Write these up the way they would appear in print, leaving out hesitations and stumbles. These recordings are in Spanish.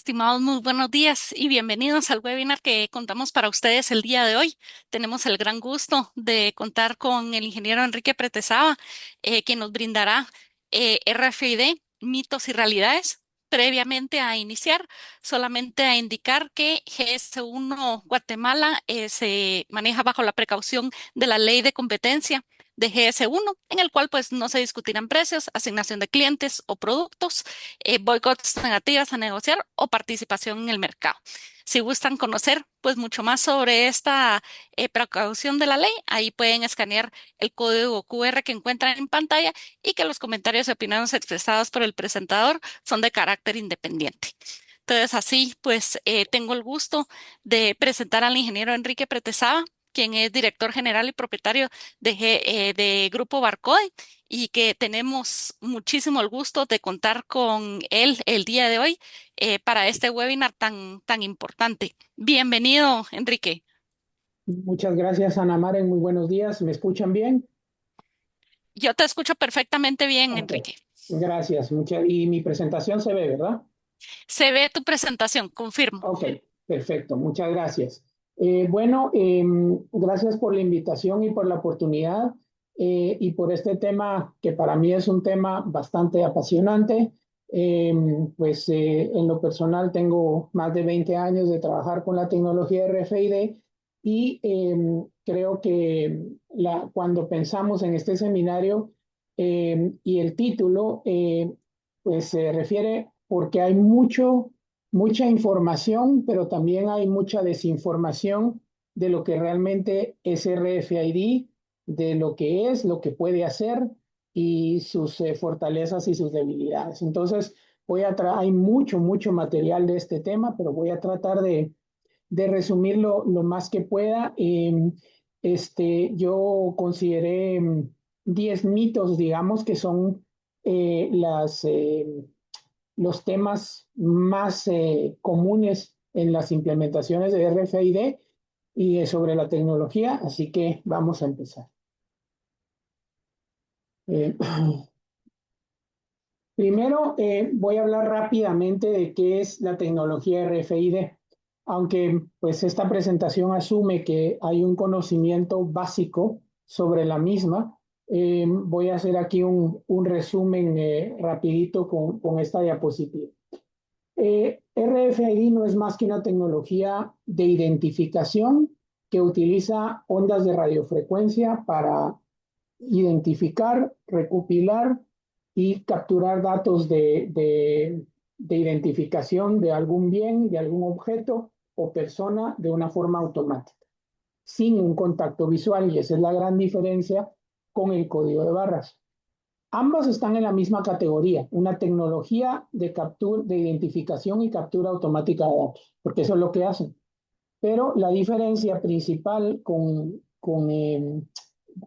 Estimados, muy buenos días y bienvenidos al webinar que contamos para ustedes el día de hoy. Tenemos el gran gusto de contar con el ingeniero Enrique Pretezaba, quien nos brindará RFID, mitos y realidades. Previamente a iniciar, solamente a indicar que GS1 Guatemala se maneja bajo la precaución de la ley de competencia de GS1, en el cual pues no se discutirán precios, asignación de clientes o productos, boicots negativas a negociar o participación en el mercado. Si gustan conocer pues mucho más sobre esta precaución de la ley, ahí pueden escanear el código QR que encuentran en pantalla y que los comentarios y opiniones expresados por el presentador son de carácter independiente. Entonces, así pues, tengo el gusto de presentar al ingeniero Enrique Pretezaba, quien es director general y propietario de Grupo Barcode y que tenemos muchísimo el gusto de contar con él el día de hoy para este webinar tan importante. Bienvenido, Enrique. Muchas gracias, Ana Maren. Muy buenos días. ¿Me escuchan bien? Yo te escucho perfectamente bien, Ok, Enrique. gracias. Y mi presentación se ve, ¿verdad? Se ve tu presentación, confirmo. Ok, perfecto. Muchas gracias. Bueno, gracias por la invitación y por la oportunidad y por este tema que para mí es un tema bastante apasionante. En lo personal tengo más de 20 años de trabajar con la tecnología RFID y creo que cuando pensamos en este seminario y el título, pues se refiere porque hay mucha información, pero también hay mucha desinformación de lo que realmente es RFID, de lo que es, lo que puede hacer y sus fortalezas y sus debilidades. Entonces, hay mucho material de este tema, pero voy a tratar de resumirlo lo más que pueda. Yo consideré 10 mitos, digamos, que son los temas más comunes en las implementaciones de RFID y sobre la tecnología, así que vamos a empezar. Eh, Primero, voy a hablar rápidamente de qué es la tecnología RFID, aunque pues esta presentación asume que hay un conocimiento básico sobre la misma. Voy a hacer aquí un resumen rapidito con esta diapositiva. RFID no es más que una tecnología de identificación que utiliza ondas de radiofrecuencia para identificar, recopilar y capturar datos de identificación de algún bien, de algún objeto o persona de una forma automática, sin un contacto visual, y esa es la gran diferencia con el código de barras. Ambas están en la misma categoría, una tecnología de captura, de identificación y captura automática de datos, porque eso es lo que hacen. Pero la diferencia principal con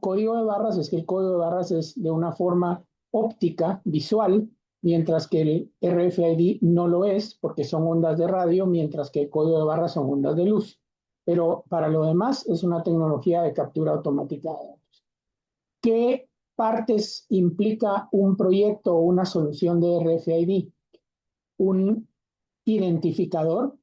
código de barras es que el código de barras es de una forma óptica, visual, mientras que el RFID no lo es, porque son ondas de radio, mientras que el código de barras son ondas de luz. Pero para lo demás es una tecnología de captura automática de datos. ¿Qué partes implica un proyecto o una solución de RFID? Un identificador,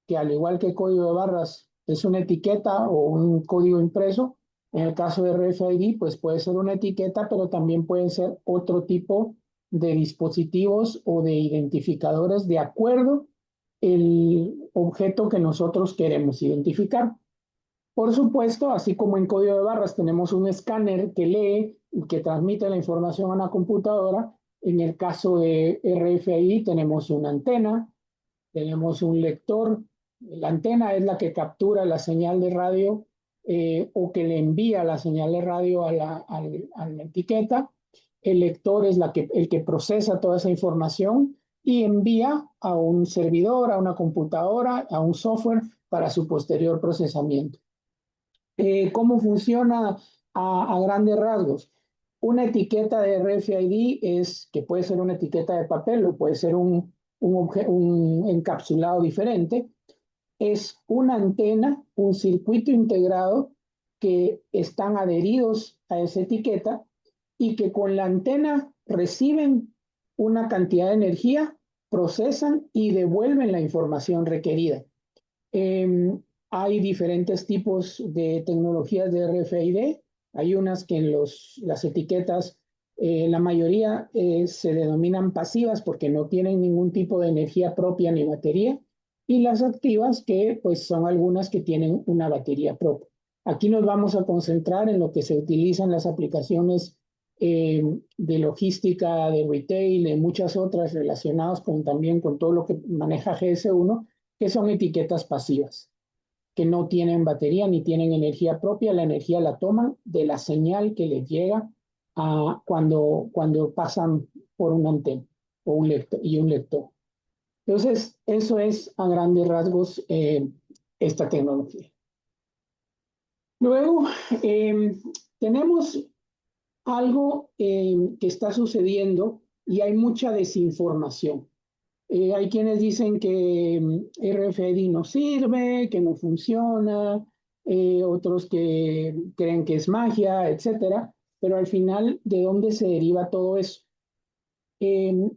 que al igual que código de barras es una etiqueta o un código impreso. En el caso de RFID, pues puede ser una etiqueta, pero también pueden ser otro tipo de dispositivos o de identificadores de acuerdo el objeto que nosotros queremos identificar. Por supuesto, así como en código de barras tenemos un escáner que lee y que transmite la información a una computadora, en el caso de RFID tenemos una antena, tenemos un lector. La antena es la que captura la señal de radio o que le envía la señal de radio a la etiqueta. El lector es el que procesa toda esa información y envía a un servidor, a una computadora, a un software para su posterior procesamiento. ¿Cómo funciona a grandes rasgos? Una etiqueta de RFID que puede ser una etiqueta de papel o puede ser un encapsulado diferente, es una antena, un circuito integrado que están adheridos a esa etiqueta y que con la antena reciben una cantidad de energía procesan y devuelven la información requerida. Eh, Hay diferentes tipos de tecnologías de RFID. Hay unas que en las etiquetas, la mayoría se denominan pasivas porque no tienen ningún tipo de energía propia ni batería. Y las activas que pues son algunas que tienen una batería propia. Aquí nos vamos a concentrar en lo que se utiliza en las aplicaciones de logística, de retail, de muchas otras relacionadas también con todo lo que maneja GS1, que son etiquetas pasivas, que no tienen batería ni tienen energía propia. La energía la toman de la señal que les llega cuando pasan por una antena o un lector, y un lector. Entonces, eso es a grandes rasgos esta tecnología. Luego, eh, tenemos algo que está sucediendo y hay mucha desinformación. Hay quienes dicen que RFID no sirve, que no funciona, otros que creen que es magia, etcétera. Pero al final, ¿de dónde se deriva todo eso? Eh,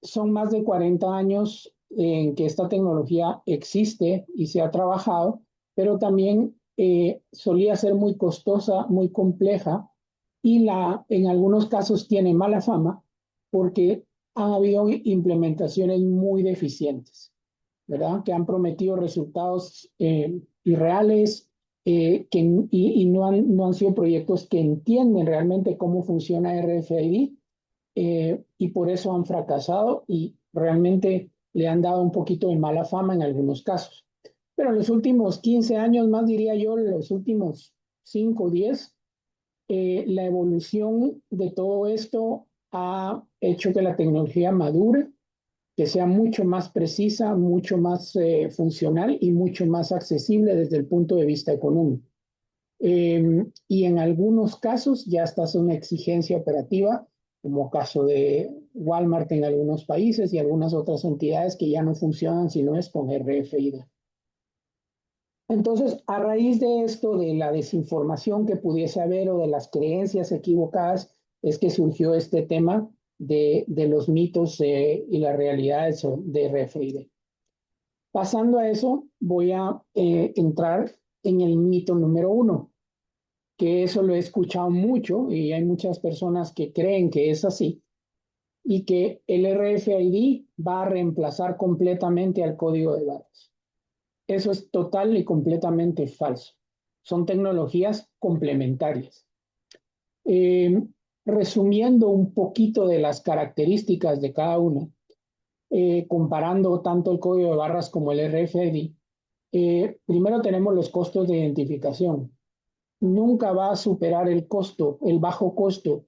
Son más de 40 años en que esta tecnología existe y se ha trabajado, pero también solía ser muy costosa, muy compleja y en algunos casos tiene mala fama porque han habido implementaciones muy deficientes, ¿verdad? Que han prometido resultados irreales, y no han sido proyectos que entienden realmente cómo funciona RFID, y por eso han fracasado y realmente le han dado un poquito de mala fama en algunos casos. Pero en los últimos 15 años, más diría yo, los últimos 5 o 10, la evolución de todo esto ha hecho que la tecnología madure, que sea mucho más precisa, mucho más funcional y mucho más accesible desde el punto de vista económico. Y en algunos casos ya está es una exigencia operativa, como caso de Walmart en algunos países y algunas otras entidades que ya no funcionan si no es con RFID. Entonces, a raíz de esto, de la desinformación que pudiese haber o de las creencias equivocadas, es que surgió este tema de los mitos y las realidades de RFID. Pasando a eso, voy a entrar en el mito número 1, que eso lo he escuchado mucho y hay muchas personas que creen que es así y que el RFID va a reemplazar completamente al código de barras. Eso es total y completamente falso. Son tecnologías complementarias. Eh, Resumiendo un poquito de las características de cada uno, comparando tanto el código de barras como el RFID, primero tenemos los costos de identificación. Nunca va a superar el bajo costo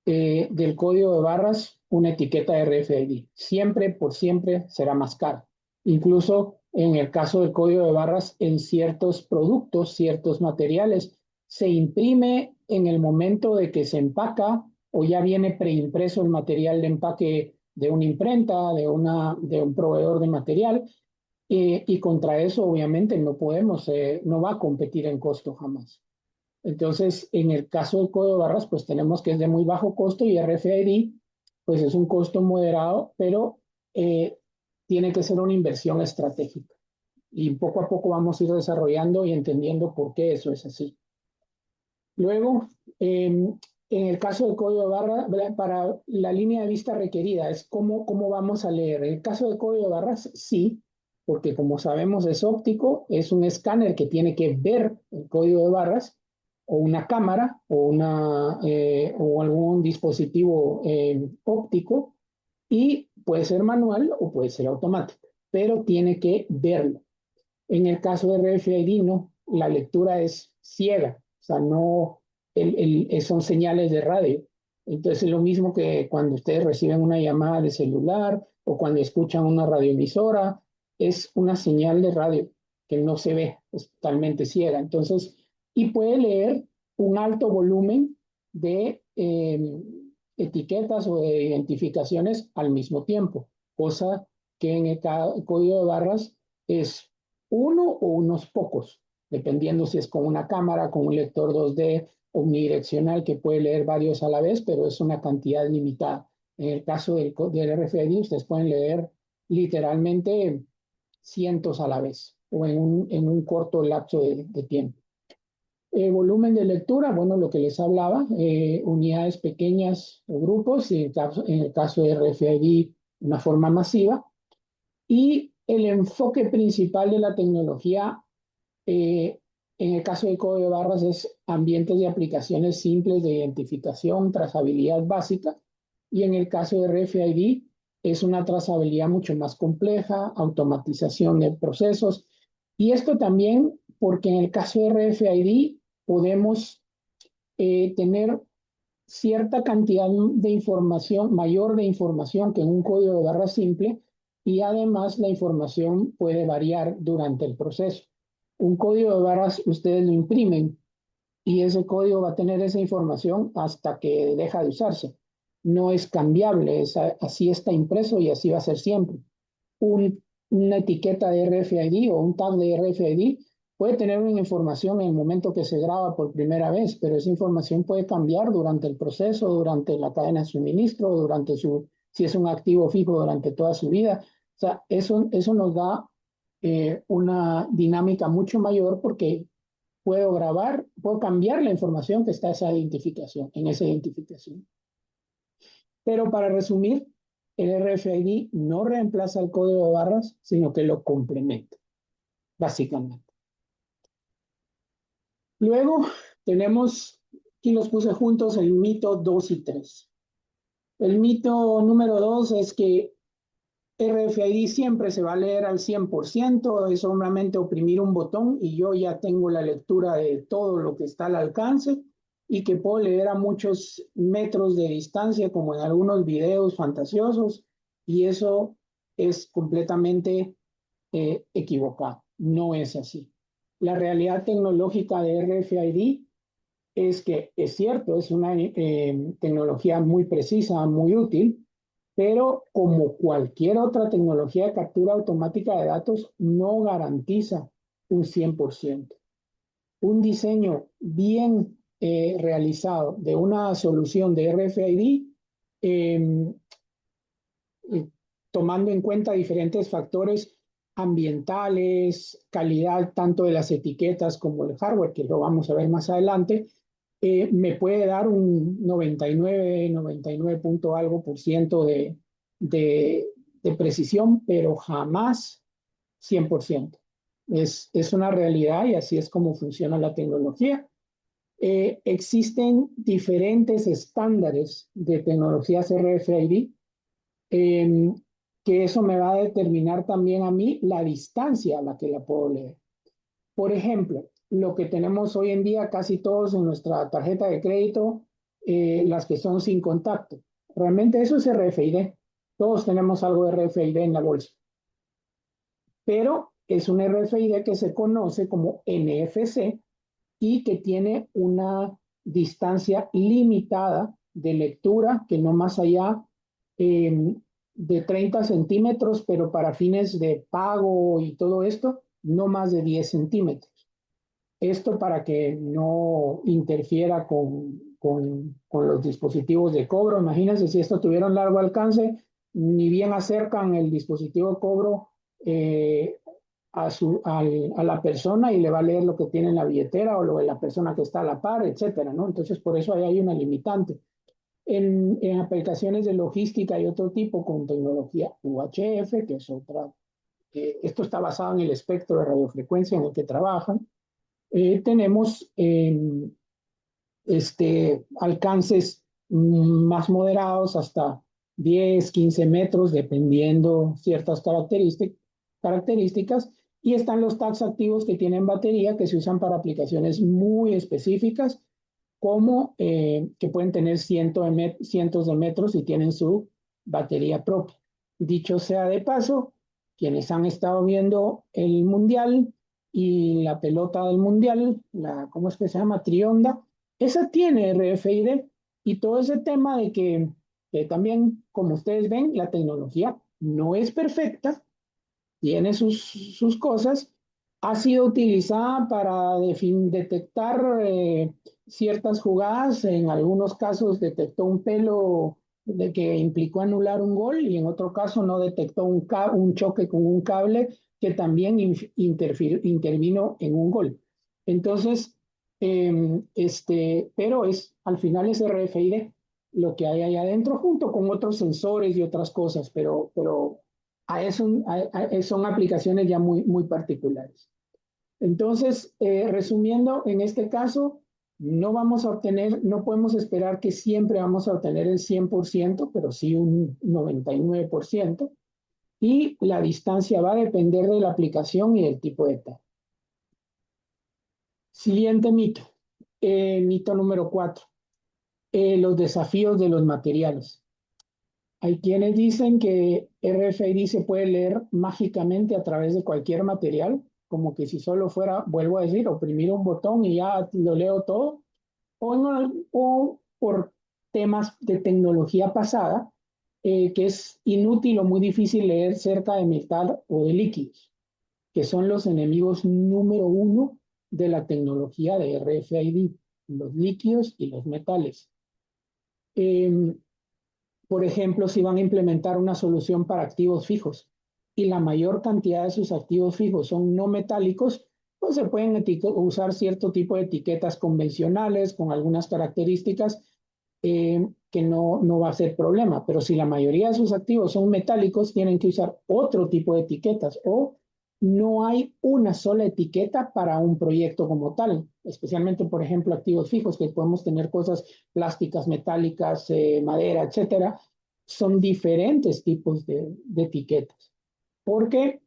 del código de barras una etiqueta de RFID. Siempre, por siempre, será más caro. Incluso en el caso del código de barras, en ciertos productos, ciertos materiales, se imprime en el momento de que se empaca o ya viene preimpreso el material de empaque de una imprenta, de un proveedor de material, y contra eso obviamente no va a competir en costo jamás. Entonces, en el caso del código de barras, pues tenemos que es de muy bajo costo y RFID, pues es un costo moderado, pero eh, tiene que ser una inversión estratégica. Y poco a poco vamos a ir desarrollando y entendiendo por qué eso es así. Luego, en el caso del código de barras, para la línea de vista requerida, es cómo vamos a leer. En el caso del código de barras, sí, porque como sabemos es óptico, es un escáner que tiene que ver el código de barras, o una cámara, o algún dispositivo óptico, y puede ser manual o puede ser automático, pero tiene que verlo. En el caso de RFID, no, la lectura es ciega, o sea, no, son señales de radio. Entonces es lo mismo que cuando ustedes reciben una llamada de celular o cuando escuchan una radioemisora, es una señal de radio que no se ve, es totalmente ciega. Entonces, y puede leer un alto volumen de etiquetas o de identificaciones al mismo tiempo, cosa que en el código de barras es uno o unos pocos, dependiendo si es con una cámara, con un lector 2D omnidireccional que puede leer varios a la vez, pero es una cantidad limitada. En el caso del RFID, ustedes pueden leer literalmente cientos a la vez o en un corto lapso de tiempo. Volumen de lectura, bueno, lo que les hablaba, unidades pequeñas o grupos, y en el caso de RFID, una forma masiva. Y el enfoque principal de la tecnología, eh, en el caso de código de barras, es ambientes de aplicaciones simples de identificación, trazabilidad básica. Y en el caso de RFID, es una trazabilidad mucho más compleja, automatización de procesos. Y esto también porque en el caso de RFID podemos tener cierta cantidad de información, mayor de información que en un código de barra simple, y además la información puede variar durante el proceso. Un código de barras ustedes lo imprimen y ese código va a tener esa información hasta que deja de usarse. No es cambiable, así está impreso y así va a ser siempre. Una etiqueta de RFID o un tag de RFID puede tener una información en el momento que se graba por primera vez, pero esa información puede cambiar durante el proceso, durante la cadena de suministro, si es un activo fijo durante toda su vida. O sea, eso nos da una dinámica mucho mayor porque puedo cambiar la información que está en esa identificación. Pero para resumir, el RFID no reemplaza el código de barras, sino que lo complementa, básicamente. Luego tenemos, aquí los puse juntos, el mito 2 y 3. El mito número 2 es que RFID siempre se va a leer al 100%, es solamente oprimir un botón y yo ya tengo la lectura de todo lo que está al alcance y que puedo leer a muchos metros de distancia, como en algunos videos fantasiosos, y eso es completamente equivocado. No es así. La realidad tecnológica de RFID es que es cierto, es una tecnología muy precisa, muy útil, pero como cualquier otra tecnología de captura automática de datos, no garantiza un 100%. Un diseño bien realizado de una solución de RFID, eh, tomando en cuenta diferentes factores ambientales, calidad tanto de las etiquetas como el hardware, que lo vamos a ver más adelante, me puede dar un 99 punto algo por ciento de precisión, pero jamás 100%. Es una realidad y así es como funciona la tecnología. Existen diferentes estándares de tecnologías RFID, eh, que eso me va a determinar también a mí la distancia a la que la puedo leer. Por ejemplo, lo que tenemos hoy en día casi todos en nuestra tarjeta de crédito, las que son sin contacto. Realmente eso es RFID. Todos tenemos algo de RFID en la bolsa, pero es un RFID que se conoce como NFC y que tiene una distancia limitada de lectura, que no más allá de 30 centímetros, pero para fines de pago y todo esto, no más de 10 centímetros. Esto para que no interfiera con los dispositivos de cobro. Imagínense si esto tuviera un largo alcance, ni bien acercan el dispositivo de cobro a la persona y le va a leer lo que tiene en la billetera o lo de la persona que está a la par, etcétera, ¿no? Entonces, por eso ahí hay una limitante. En aplicaciones de logística y otro tipo con tecnología UHF, que es otra, esto está basado en el espectro de radiofrecuencia en el que trabajan, tenemos alcances más moderados hasta 10, 15 metros, dependiendo ciertas características, y están los tags activos que tienen batería que se usan para aplicaciones muy específicas, como que pueden tener cientos de metros y tienen su batería propia. Dicho sea de paso, quienes han estado viendo el mundial y la pelota del mundial, ¿cómo es que se llama? Trionda, esa tiene RFID y todo ese tema de que también, como ustedes ven, la tecnología no es perfecta, tiene sus cosas, ha sido utilizada para detectar ciertas jugadas, en algunos casos detectó un pelo de que implicó anular un gol y en otro caso no detectó un choque con un cable que también intervino en un gol. Entonces, pero al final es RFID lo que hay ahí adentro junto con otros sensores y otras cosas, pero son aplicaciones ya muy particulares. Entonces, resumiendo, en este caso, no podemos esperar que siempre vamos a obtener el 100%, pero sí un 99%, y la distancia va a depender de la aplicación y del tipo de tag. Siguiente mito, mito número 4, los desafíos de los materiales. Hay quienes dicen que RFID se puede leer mágicamente a través de cualquier material, como que si solo fuera, vuelvo a decir, oprimir un botón y ya lo leo todo, o por temas de tecnología pasada, que es inútil o muy difícil leer cerca de metal o de líquidos, que son los enemigos número uno de la tecnología de RFID, los líquidos y los metales. Eh, por ejemplo, si van a implementar una solución para activos fijos y la mayor cantidad de sus activos fijos son no metálicos, pues se pueden usar cierto tipo de etiquetas convencionales con algunas características que no va a ser problema. Pero si la mayoría de sus activos son metálicos, tienen que usar otro tipo de etiquetas o no hay una sola etiqueta para un proyecto como tal, especialmente, por ejemplo, activos fijos, que podemos tener cosas plásticas, metálicas, madera, etcétera, son diferentes tipos de etiquetas, porque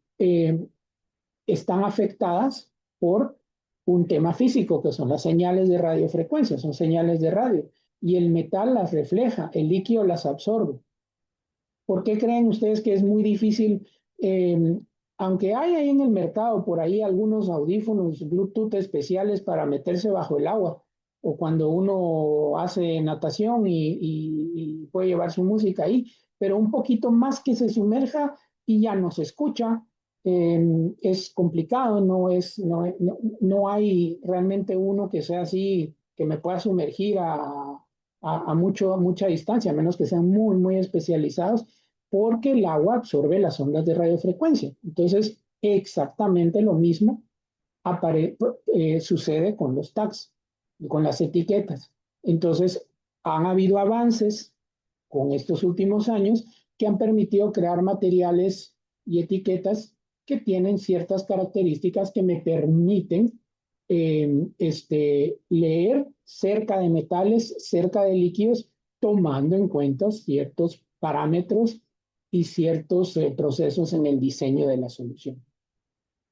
están afectadas por un tema físico, que son las señales de radiofrecuencia, son señales de radio, y el metal las refleja, el líquido las absorbe. ¿Por qué creen ustedes que es muy difícil, aunque hay ahí en el mercado por ahí algunos audífonos Bluetooth especiales para meterse bajo el agua, o cuando uno hace natación y puede llevar su música ahí, pero un poquito más que se sumerja y ya no se escucha, es complicado, no hay realmente uno que sea así, que me pueda sumergir a mucha distancia, a menos que sean muy especializados, porque el agua absorbe las ondas de radiofrecuencia. Entonces, exactamente lo mismo sucede con los tags, con las etiquetas. Entonces, han habido avances con estos últimos años que han permitido crear materiales y etiquetas que tienen ciertas características que me permiten leer cerca de metales, cerca de líquidos, tomando en cuenta ciertos parámetros y ciertos procesos en el diseño de la solución.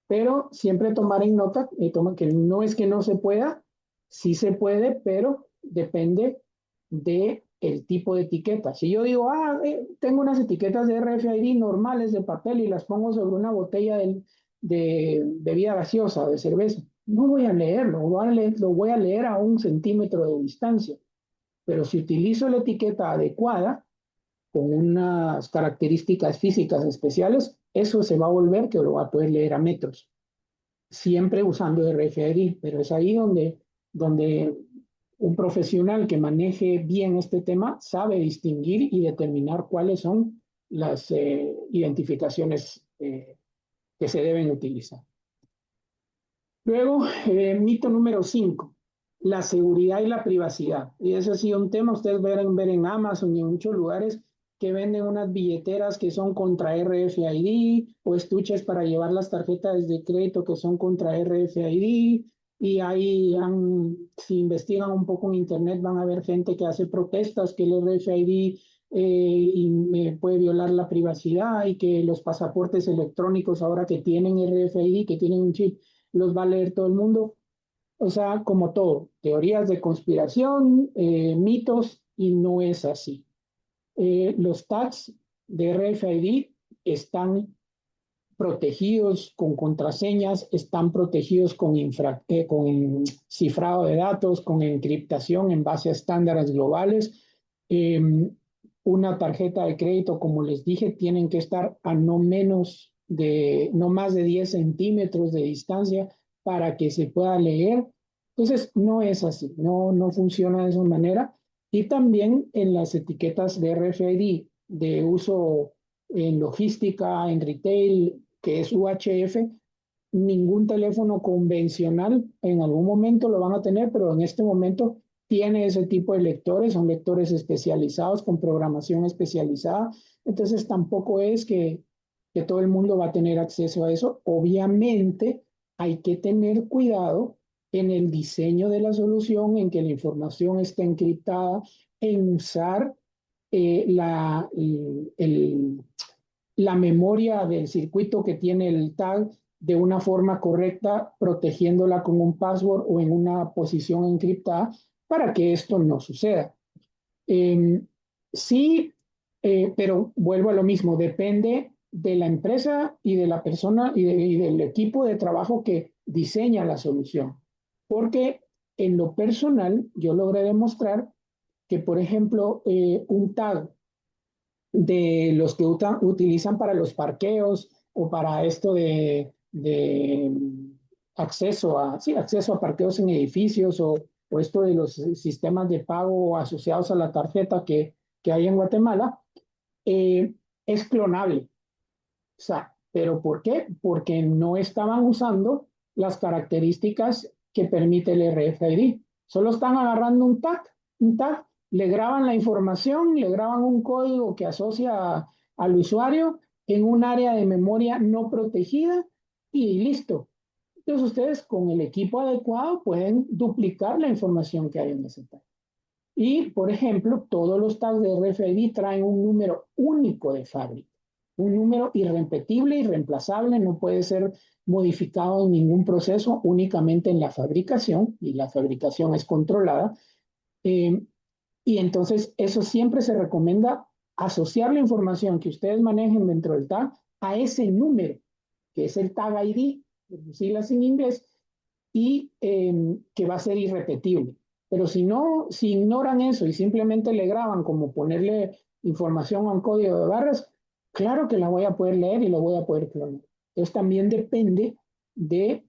Pero siempre tomar en nota que no es que no se pueda, sí se puede, pero depende de el tipo de etiqueta. Si yo digo, tengo unas etiquetas de RFID normales de papel y las pongo sobre una botella de bebida gaseosa o de cerveza, no voy a leerlo, lo voy a leer a 1 centímetro de distancia. Pero si utilizo la etiqueta adecuada, con unas características físicas especiales, eso se va a volver que lo va a poder leer a metros, siempre usando RFID, pero es ahí donde un profesional que maneje bien este tema sabe distinguir y determinar cuáles son las identificaciones que se deben utilizar. Luego, mito número 5, la seguridad y la privacidad. Y ese ha sido un tema, ustedes verán ver en Amazon y en muchos lugares que venden unas billeteras que son contra RFID o estuches para llevar las tarjetas de crédito que son contra RFID. Y ahí, si investigan un poco en internet, van a ver gente que hace protestas que el RFID puede violar la privacidad y que los pasaportes electrónicos ahora que tienen RFID, que tienen un chip, los va a leer todo el mundo. O sea, como todo, teorías de conspiración, mitos, y no es así. Los tags de RFID están protegidos con contraseñas, están protegidos con cifrado de datos, con encriptación en base a estándares globales. Eh, una tarjeta de crédito, como les dije, tienen que estar a no más de 10 centímetros de distancia para que se pueda leer. Entonces, no es así, no funciona de esa manera. Y también en las etiquetas de RFID de uso en logística, en retail, que es UHF, ningún teléfono convencional en algún momento lo van a tener, pero en este momento tiene ese tipo de lectores, son lectores especializados con programación especializada, entonces tampoco es que todo el mundo va a tener acceso a eso. Obviamente hay que tener cuidado en el diseño de la solución, en que la información esté encriptada, en usar la memoria del circuito que tiene el tag de una forma correcta, protegiéndola con un password o en una posición encriptada para que esto no suceda. Eh, sí, pero vuelvo a lo mismo, depende de la empresa y de la persona y del equipo de trabajo que diseña la solución. Porque en lo personal, yo logré demostrar que, por ejemplo, un tag de los que utilizan para los parqueos o para esto de acceso a, sí, acceso a parqueos en edificios o esto de los sistemas de pago asociados a la tarjeta que hay en Guatemala, eh, es clonable. O sea, ¿pero por qué? Porque no estaban usando las características que permite el RFID. Solo están agarrando un tag, le graban la información, le graban un código que asocia al usuario en un área de memoria no protegida y listo. Entonces ustedes con el equipo adecuado pueden duplicar la información que hay en ese tag. Y, por ejemplo, todos los tags de RFID traen un número único de fábrica, un número irrepetible, irreemplazable, no puede ser modificado en ningún proceso, únicamente en la fabricación, y la fabricación es controlada. Eh, y entonces eso siempre se recomienda asociar la información que ustedes manejen dentro del tag a ese número, que es el tag ID, por decirlas en inglés, y que va a ser irrepetible. Pero si no, si ignoran eso y simplemente le graban como ponerle información a un código de barras, claro que la voy a poder leer y lo voy a poder clonar. Entonces también depende de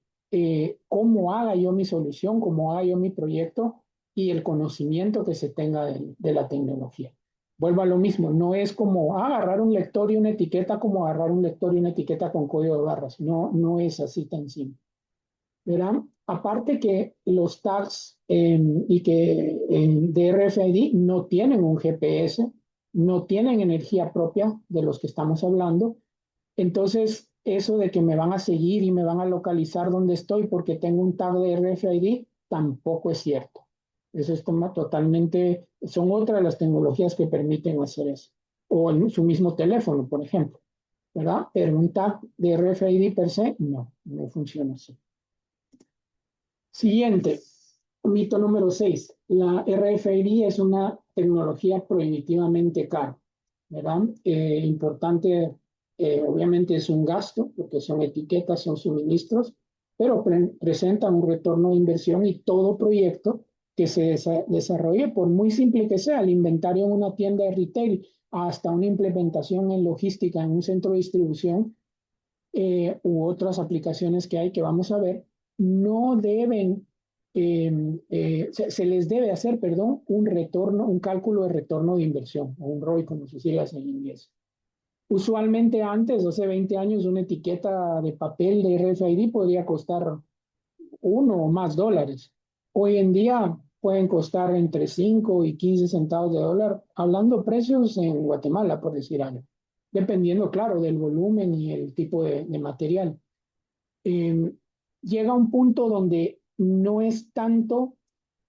cómo haga yo mi solución, cómo haga yo mi proyecto y el conocimiento que se tenga de la tecnología. Vuelvo a lo mismo, no es como agarrar un lector y una etiqueta como agarrar un lector y una etiqueta con código de barras. No, no es así tan simple. ¿Verdad? Aparte que los tags y que de RFID no tienen un GPS, no tienen energía propia de los que estamos hablando. Entonces, eso de que me van a seguir y me van a localizar donde estoy porque tengo un tag de RFID, tampoco es cierto. Eso es totalmente, son otras las tecnologías que permiten hacer eso. O en su mismo teléfono, por ejemplo, ¿verdad? Pero un tag de RFID per se, no, no funciona así. Siguiente, mito número 6. La RFID es una tecnología prohibitivamente cara, ¿verdad? Importante, obviamente es un gasto, porque son etiquetas, son suministros, pero presenta un retorno de inversión y todo proyecto que se desarrolle, por muy simple que sea, el inventario en una tienda de retail hasta una implementación en logística en un centro de distribución, u otras aplicaciones que hay que vamos a ver, no deben, se les debe hacer, perdón, un retorno, un cálculo de retorno de inversión, o un ROI, como se sigue en inglés. Usualmente antes, hace 20 años, una etiqueta de papel de RFID podría costar $1 o más. Hoy en día pueden costar entre 5 y 15 centavos de dólar, hablando precios en Guatemala, por decir algo, dependiendo, claro, del volumen y el tipo de material. Eh, Llega un punto donde no es tanto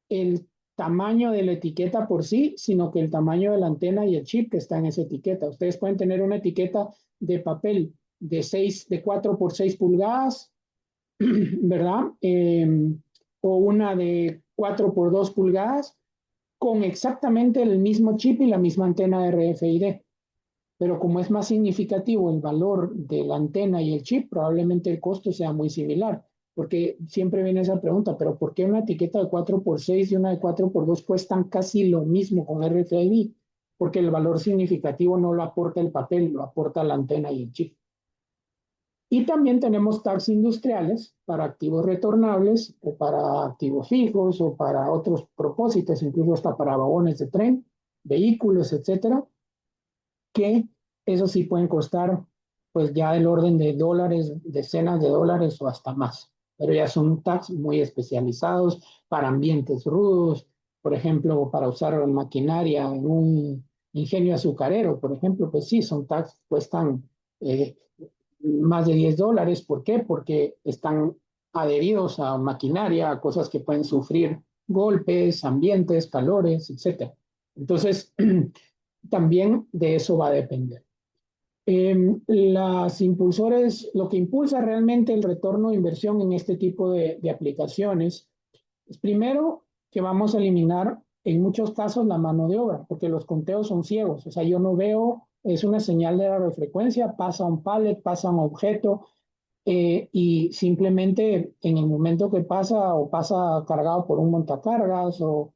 el tamaño de la etiqueta por sí, sino que el tamaño de la antena y el chip que está en esa etiqueta. Ustedes pueden tener una etiqueta de papel de 4 por 6 pulgadas, ¿verdad? O una de 4 por 2 pulgadas con exactamente el mismo chip y la misma antena de RFID. Pero como es más significativo el valor de la antena y el chip, probablemente el costo sea muy similar. Porque siempre viene esa pregunta, pero ¿por qué una etiqueta de 4 por 6 y una de 4 por 2 cuestan casi lo mismo con RFID? Porque el valor significativo no lo aporta el papel, lo aporta la antena y el chip. Y también tenemos tags industriales para activos retornables o para activos fijos o para otros propósitos, incluso hasta para vagones de tren, vehículos, etcétera, que eso sí pueden costar pues ya del orden de dólares, decenas de dólares o hasta más. Pero ya son tags muy especializados para ambientes rudos, por ejemplo, para usar maquinaria en un ingenio azucarero, por ejemplo, pues sí, son tags que cuestan eh, más de $10. ¿Por qué? Porque están adheridos a maquinaria, a cosas que pueden sufrir golpes, ambientes, calores, etcétera. Entonces, también de eso va a depender. Las impulsores, lo que impulsa realmente el retorno de inversión en este tipo de aplicaciones es primero que vamos a eliminar en muchos casos la mano de obra, porque los conteos son ciegos, o sea, yo no veo, es una señal de radiofrecuencia, pasa un pallet, pasa un objeto, y simplemente en el momento que pasa o pasa cargado por un montacargas o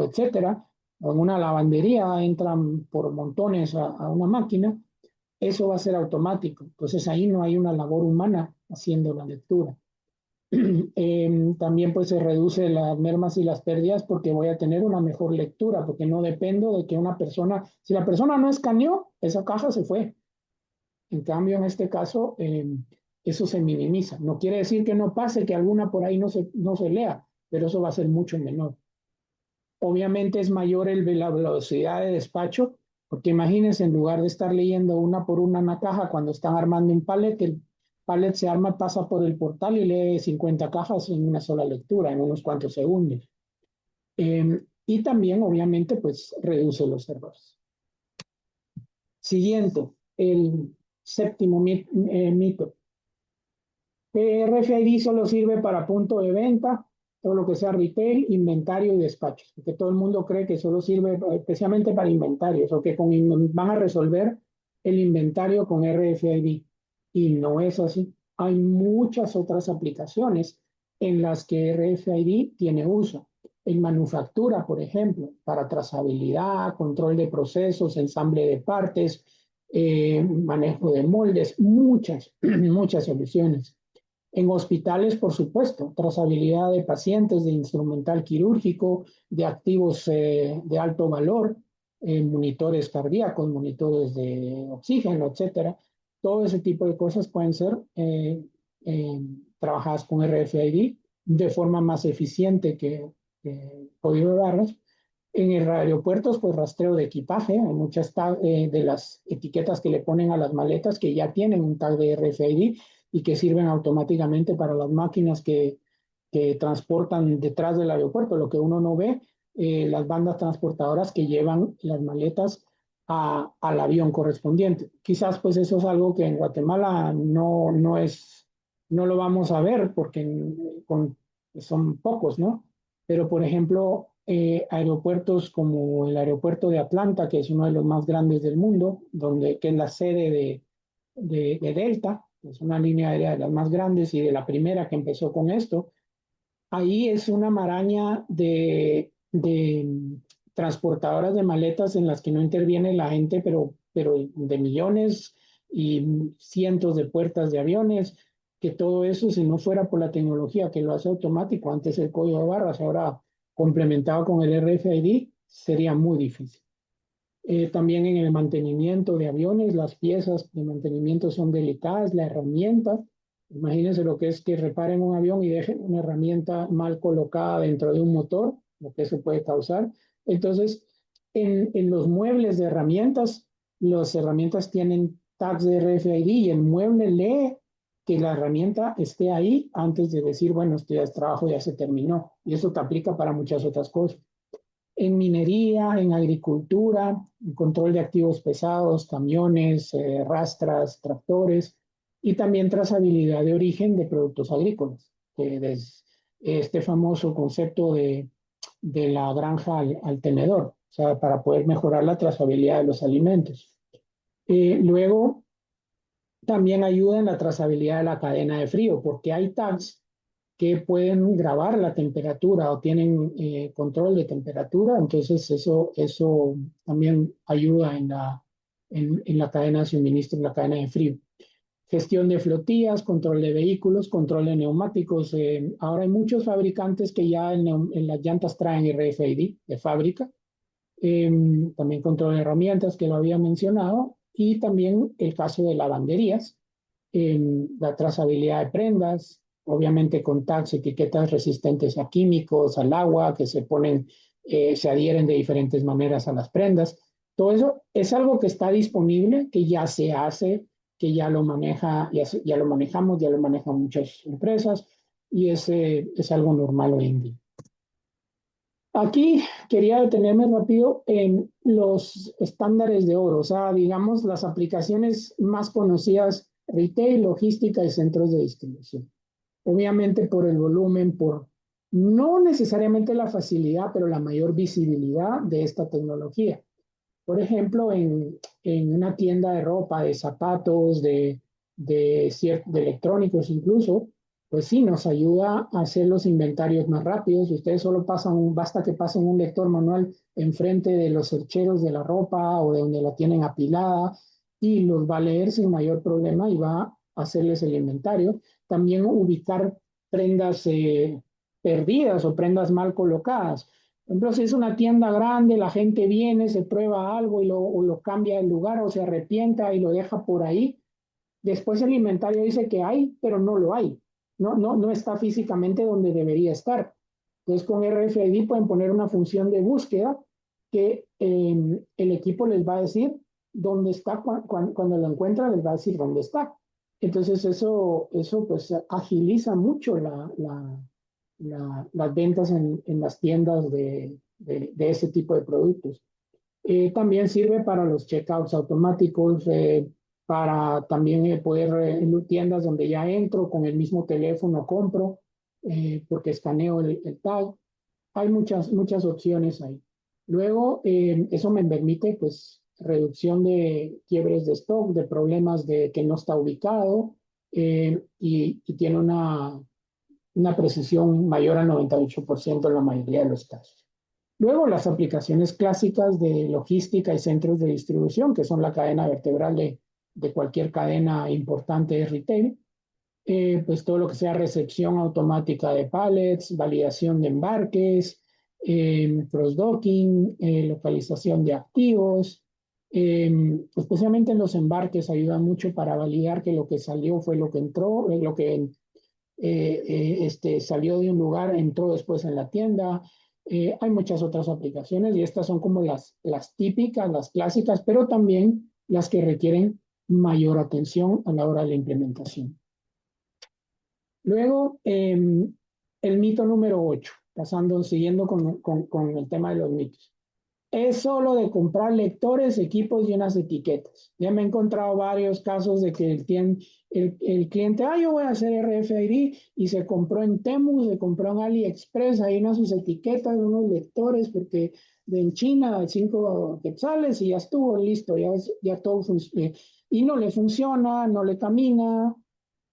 etcétera, o en una lavandería entran por montones a una máquina, eso va a ser automático. Entonces ahí no hay una labor humana haciendo la lectura. También pues se reduce las mermas y las pérdidas porque voy a tener una mejor lectura, porque no dependo de que una persona, si la persona no escaneó, esa caja se fue. En cambio, en este caso, eso se minimiza. No quiere decir que no pase, que alguna por ahí no se lea, pero eso va a ser mucho menor. Obviamente es mayor la velocidad de despacho, porque imagínense, en lugar de estar leyendo una por una caja cuando están armando un pallet, el pallet se arma, pasa por el portal y lee 50 cajas en una sola lectura, en unos cuantos segundos. Y también, obviamente, pues reduce los errores. Siguiente, el séptimo mito. RFID solo sirve para punto de venta, todo lo que sea retail, inventario y despachos, porque todo el mundo cree que solo sirve especialmente para inventarios o que van a resolver el inventario con RFID. Y no es así. Hay muchas otras aplicaciones en las que RFID tiene uso. En manufactura, por ejemplo, para trazabilidad, control de procesos, ensamble de partes, manejo de moldes, muchas, muchas soluciones. En hospitales, por supuesto, trazabilidad de pacientes, de instrumental quirúrgico, de activos de alto valor, monitores cardíacos, monitores de oxígeno, etcétera. Todo ese tipo de cosas pueden ser trabajadas con RFID de forma más eficiente que código de barras. En el aeropuertos, pues rastreo de equipaje. Hay muchas de las etiquetas que le ponen a las maletas que ya tienen un tag de RFID y que sirven automáticamente para las máquinas que transportan detrás del aeropuerto. Lo que uno no ve, las bandas transportadoras que llevan las maletas al avión correspondiente. Quizás pues eso es algo que en Guatemala no lo vamos a ver porque son pocos, ¿no? Pero por ejemplo, aeropuertos como el aeropuerto de Atlanta, que es uno de los más grandes del mundo, que es la sede de Delta, es una línea aérea de las más grandes y de la primera que empezó con esto. Ahí es una maraña de transportadoras de maletas en las que no interviene la gente, pero de millones y cientos de puertas de aviones, que todo eso, si no fuera por la tecnología que lo hace automático, antes el código de barras, ahora complementado con el RFID, sería muy difícil. También en el mantenimiento de aviones, las piezas de mantenimiento son delicadas, la herramienta. Imagínense lo que es que reparen un avión y dejen una herramienta mal colocada dentro de un motor, lo que eso puede causar. Entonces, en los muebles de herramientas, las herramientas tienen tags de RFID y el mueble lee que la herramienta esté ahí antes de decir, bueno, este trabajo ya se terminó. Y eso te aplica para muchas otras cosas en minería, en agricultura, en control de activos pesados, camiones, rastras, tractores y también trazabilidad de origen de productos agrícolas, que es este famoso concepto de la granja al tenedor, o sea, para poder mejorar la trazabilidad de los alimentos. Luego, también ayuda en la trazabilidad de la cadena de frío, porque hay tags que pueden grabar la temperatura o tienen control de temperatura, entonces eso también ayuda en la cadena de suministro, en la cadena de frío. gestión de flotillas, control de vehículos, control de neumáticos. Ahora hay muchos fabricantes que ya en las llantas traen RFID de fábrica. Eh, También control de herramientas que lo había mencionado y también el caso de lavanderías, la trazabilidad de prendas, obviamente con tags, etiquetas resistentes a químicos, al agua, que se ponen, se adhieren de diferentes maneras a las prendas. Todo eso es algo que está disponible, que ya se hace, que ya lo maneja, ya lo manejamos, ya lo manejan muchas empresas y es algo normal hoy en día. Aquí quería detenerme rápido en los estándares de oro, o sea, digamos las aplicaciones más conocidas, retail, logística y centros de distribución. Obviamente por el volumen, por no necesariamente la facilidad, pero la mayor visibilidad de esta tecnología. Por ejemplo, en una tienda de ropa, de zapatos, de electrónicos incluso, pues sí, nos ayuda a hacer los inventarios más rápidos. Ustedes solo basta que pasen un lector manual enfrente de los cercheros de la ropa o de donde la tienen apilada y los va a leer sin mayor problema y va a hacerles el inventario. También ubicar prendas perdidas o prendas mal colocadas. Por ejemplo, si es una tienda grande, la gente viene, se prueba algo o lo cambia de lugar o se arrepienta y lo deja por ahí. Después el inventario dice que hay, pero no lo hay. No está físicamente donde debería estar. Entonces con RFID pueden poner una función de búsqueda que el equipo les va a decir dónde está, cuando lo encuentra les va a decir dónde está. Entonces eso pues agiliza mucho las ventas en las tiendas de ese tipo de productos. También sirve para los checkouts automáticos, para también poder en tiendas donde ya entro con el mismo teléfono compro, porque escaneo el tag. Hay muchas opciones ahí. Luego, eso me permite pues reducción de quiebres de stock, de problemas de que no está ubicado, y tiene una precisión mayor al 98% en la mayoría de los casos. Luego, las aplicaciones clásicas de logística y centros de distribución, que son la cadena vertebral de cualquier cadena importante de retail, pues todo lo que sea recepción automática de pallets, validación de embarques, cross-docking, localización de activos, especialmente en los embarques ayuda mucho para validar que lo que salió fue lo que entró, lo que salió de un lugar, entró después en la tienda. Hay muchas otras aplicaciones y estas son como las típicas, las clásicas, pero también las que requieren mayor atención a la hora de la implementación. Luego, el mito número 8, siguiendo con el tema de los mitos. Es solo de comprar lectores, equipos y unas etiquetas. Ya me he encontrado varios casos de que el cliente, yo voy a hacer RFID y se compró en Temu, se compró en AliExpress, ahí unas sus etiquetas, unos lectores, porque en China 5 quetzales y ya estuvo listo, ya todo funciona. Y no le funciona, no le camina,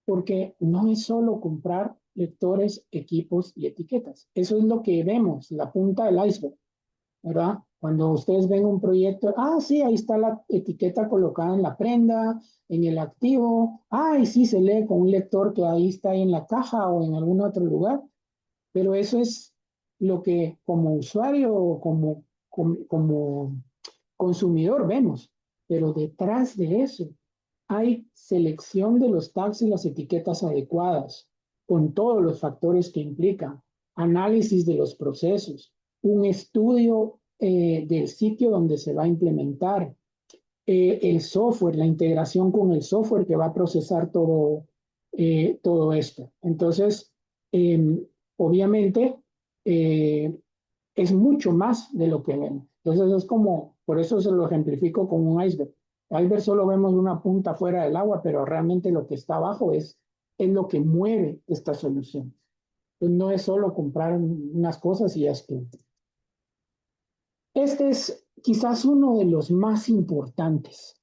porque no es solo comprar lectores, equipos y etiquetas. Eso es lo que vemos, la punta del iceberg, ¿verdad? Cuando ustedes ven un proyecto, sí, ahí está la etiqueta colocada en la prenda, en el activo, y sí se lee con un lector que ahí está en la caja o en algún otro lugar, pero eso es lo que como usuario o como consumidor vemos, pero detrás de eso hay selección de los tags y las etiquetas adecuadas, con todos los factores que implican, análisis de los procesos, un estudio del sitio donde se va a implementar, el software, la integración con el software que va a procesar todo esto. Entonces, obviamente, eh, es mucho más de lo que vemos. Entonces, es como, por eso se lo ejemplifico con un iceberg. El iceberg solo vemos una punta fuera del agua, pero realmente lo que está abajo es lo que mueve esta solución. Entonces, no es solo comprar unas cosas y ya estuvo. Este es quizás uno de los más importantes